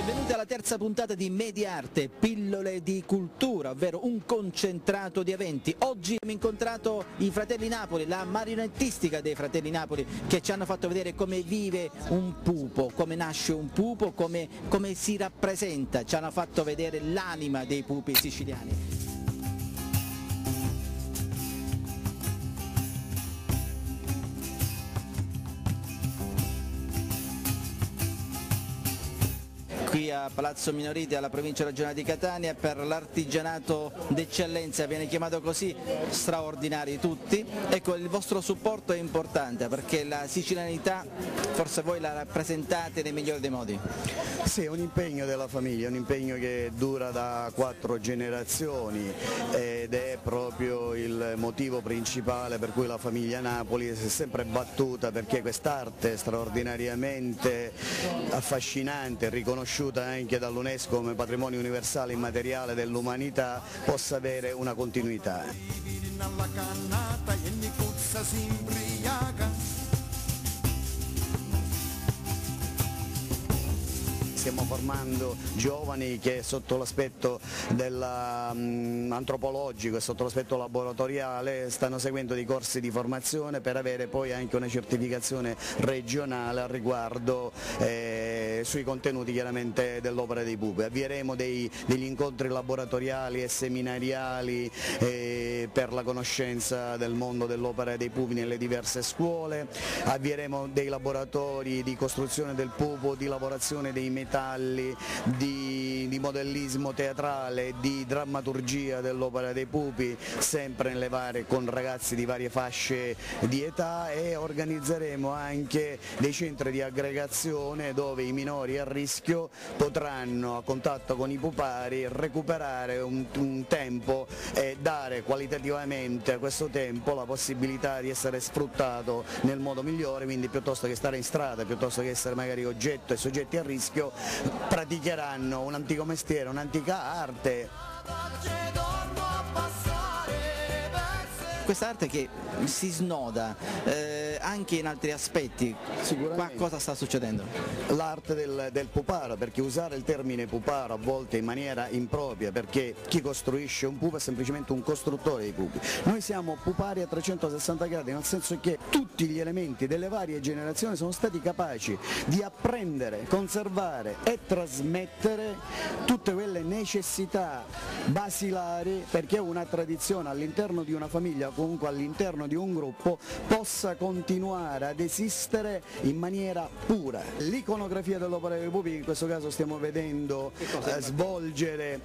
Benvenuti alla terza puntata di Mediarte, pillole di cultura, ovvero un concentrato di eventi. Oggi abbiamo incontrato i Fratelli Napoli, la marionettistica dei Fratelli Napoli, che ci hanno fatto vedere come vive un pupo, come nasce un pupo, come si rappresenta, ci hanno fatto vedere l'anima dei pupi siciliani. Qui a Palazzo Minoriti, alla provincia regionale di Catania, per l'artigianato d'eccellenza, viene chiamato così, straordinari tutti. Ecco, il vostro supporto è importante perché la sicilianità forse voi la rappresentate nei migliori dei modi. Sì, è un impegno della famiglia, un impegno che dura da 4 generazioni ed è proprio il motivo principale per cui la famiglia Napoli si è sempre battuta perché quest'arte straordinariamente affascinante, riconosciuta anche dall'UNESCO come patrimonio universale immateriale dell'umanità, possa avere una continuità. Stiamo formando giovani che sotto l'aspetto antropologico e sotto l'aspetto laboratoriale stanno seguendo dei corsi di formazione per avere poi anche una certificazione regionale al riguardo sui contenuti chiaramente dell'opera dei pupi. Avvieremo degli incontri laboratoriali e seminariali per la conoscenza del mondo dell'opera dei pupi nelle diverse scuole, avvieremo dei laboratori di costruzione del pupo, di lavorazione dei metalli, di modellismo teatrale, di drammaturgia dell'opera dei pupi, sempre con ragazzi di varie fasce di età, e organizzeremo anche dei centri di aggregazione dove i minori a rischio potranno, a contatto con i pupari, recuperare un tempo e dare qualitativamente a questo tempo la possibilità di essere sfruttato nel modo migliore, quindi piuttosto che stare in strada, piuttosto che essere magari oggetto e soggetti a rischio, praticheranno un antico mestiere, un'antica arte. Questa arte che si snoda anche in altri aspetti, qua cosa sta succedendo? L'arte del puparo, perché usare il termine puparo a volte in maniera impropria, perché chi costruisce un pupo è semplicemente un costruttore di pupi. Noi siamo pupari a 360 gradi, nel senso che tutti gli elementi delle varie generazioni sono stati capaci di apprendere, conservare e trasmettere tutte quelle necessità basilari perché una tradizione all'interno di una famiglia, comunque all'interno di un gruppo, possa continuare ad esistere in maniera pura. L'iconografia dell'opera dei pupi, in questo caso stiamo vedendo svolgere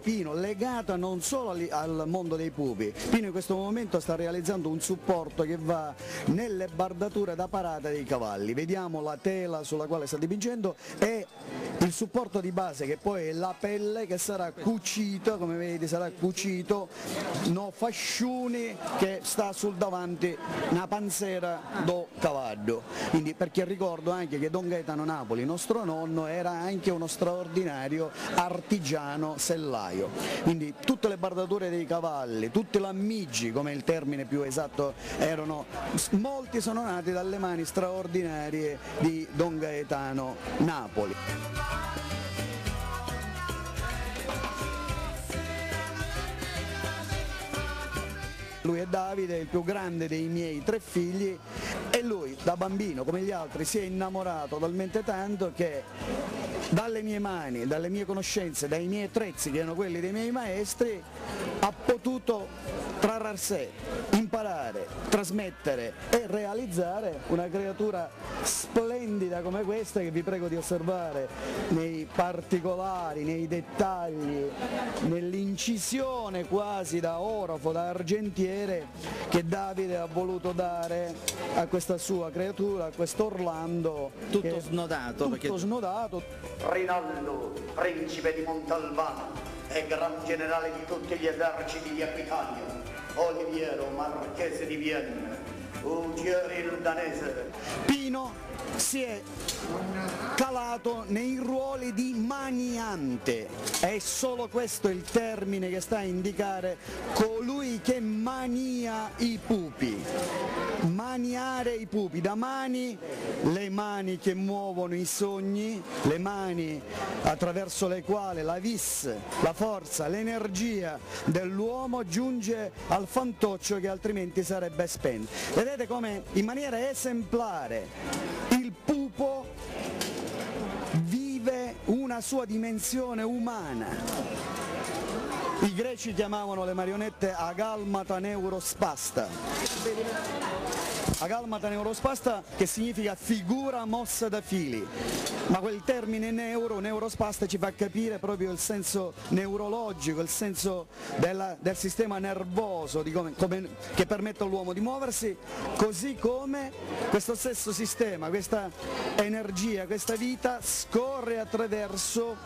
Pino, legata non solo al mondo dei pupi. Pino in questo momento sta realizzando un supporto che va nelle bardature da parata dei cavalli. Vediamo la tela sulla quale sta dipingendo e il supporto di base, che poi è la pelle, che sarà cucito, come vedi sarà cucito, no fasciuni, che sta sul davanti una panzera do cavallo. Quindi, perché ricordo anche che Don Gaetano Napoli, nostro nonno, era anche uno straordinario artigiano sellaio. Quindi tutte le bardature dei cavalli, tutti l'ammiggi, come il termine più esatto, molti sono nati dalle mani straordinarie di Don Gaetano Napoli. Lui è Davide, il più grande dei miei 3 figli, e lui da bambino, come gli altri, si è innamorato talmente tanto che dalle mie mani, dalle mie conoscenze, dai miei attrezzi, che erano quelli dei miei maestri, ha potuto trarre a sé, imparare, trasmettere e realizzare una creatura splendida come questa, che vi prego di osservare nei particolari, nei dettagli, nell'incisione quasi da orafo, da argentiere, che Davide ha voluto dare a questa sua creatura, a questo Orlando. Tutto snodato. Tutto snodato. Rinaldo, principe di Montalbano e gran generale di tutti gli eserciti di Aquitania, Oliviero, marchese di Vienna, Uggieri il danese. Pino si è calato nei ruoli di maniante, è solo questo il termine che sta a indicare colui che mania i pupi. Maniare amare i pupi, da mani, le mani che muovono i sogni, le mani attraverso le quali la vis, la forza, l'energia dell'uomo giunge al fantoccio che altrimenti sarebbe spento. Vedete come in maniera esemplare il pupo vive una sua dimensione umana. I greci chiamavano le marionette agalmata neurospasta. Agalmata neurospasta che significa figura mossa da fili, ma quel termine neurospasta ci fa capire proprio il senso neurologico, il senso del sistema nervoso che permette all'uomo di muoversi, così come questo stesso sistema, questa energia, questa vita scorre attraverso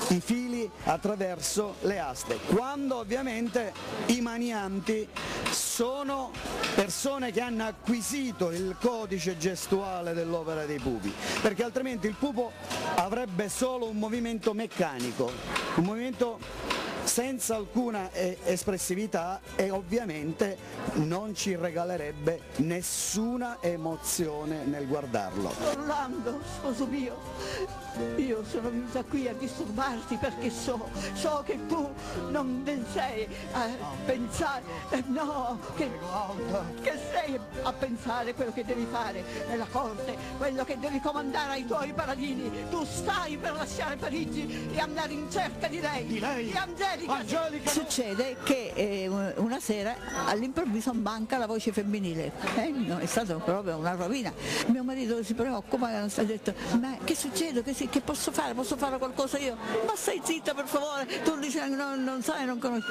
i fili, attraverso le aste, quando ovviamente i manianti sono persone che hanno acquisito il codice gestuale dell'opera dei pupi, perché altrimenti il pupo avrebbe solo un movimento meccanico, un movimento senza alcuna espressività e ovviamente non ci regalerebbe nessuna emozione nel guardarlo. Orlando, sposo mio, io sono venuta qui a disturbarti perché so che tu non sei a pensare, no, che sei a pensare quello che devi fare nella corte, quello che devi comandare ai tuoi paladini. Tu stai per lasciare Parigi e andare in cerca di lei, di Angelica. Succede che una sera all'improvviso manca la voce femminile, no, è stata proprio una rovina. Mio marito si preoccupa e ha detto: ma che succede? Che posso fare? Posso fare qualcosa io? Ma stai zitta per favore, tu dici non sai, non conosci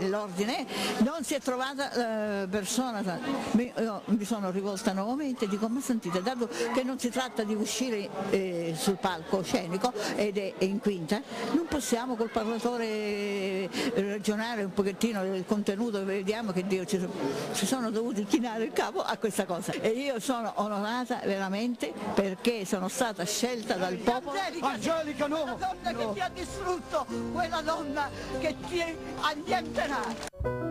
l'ordine, non si è trovata persona. Io mi sono rivolta nuovamente e dico: ma sentite, dato che non si tratta di uscire sul palco scenico ed è in quinta, non possiamo col parlatore ragionare un pochettino del contenuto, vediamo che Dio ci sono dovuti chinare il capo a questa cosa, e io sono onorata veramente perché sono stata scelta dal popolo. Angelica, no! La donna che ti ha distrutto, quella donna che ti annienterà.